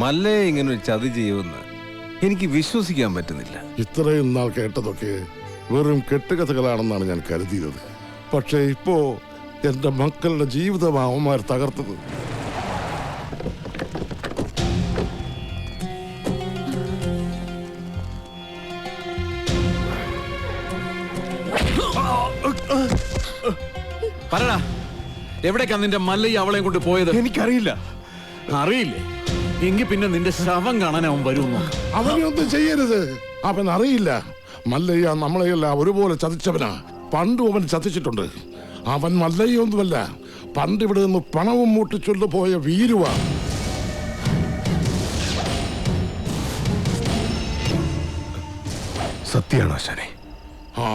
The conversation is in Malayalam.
മല്ലയെ ഇങ്ങനെ ഒരു ചതി ചെയ്യുമെന്ന് എനിക്ക് വിശ്വസിക്കാൻ പറ്റുന്നില്ല. ഇത്രയും നാൾ കേട്ടതൊക്കെ വെറും കെട്ടുകഥകളാണെന്നാണ് ഞാൻ കരുതിയത്. പക്ഷേ ഇപ്പോ എന്റെ മക്കളുടെ ജീവിതം അവന്മാർ തകർത്തത്. പറടാ, എവിടേക്കാ നിന്റെ മല്ലയ്യ അവളെയും കൊണ്ട് പോയത്? എനിക്കറിയില്ല. അറിയില്ലേ? എങ്കിൽ പിന്നെ നിന്റെ ശവം കാണാൻ അവൻ വരുന്നു. അവനൊന്നും ചെയ്യരുത്. അവൻ അറിയില്ല. മല്ലയ്യ നമ്മളെയെല്ലാം ഒരുപോലെ ചതിച്ചവനാ. പണ്ടും അവൻ ചതിച്ചിട്ടുണ്ട്. അവൻ മല്ലയ്യൊന്നുമല്ല, പണ്ട് ഇവിടെ നിന്ന് പണവും മൂട്ടിച്ചൊല്ലു പോയ വീരുവാ. സത്യാണോ ശനെ? ആ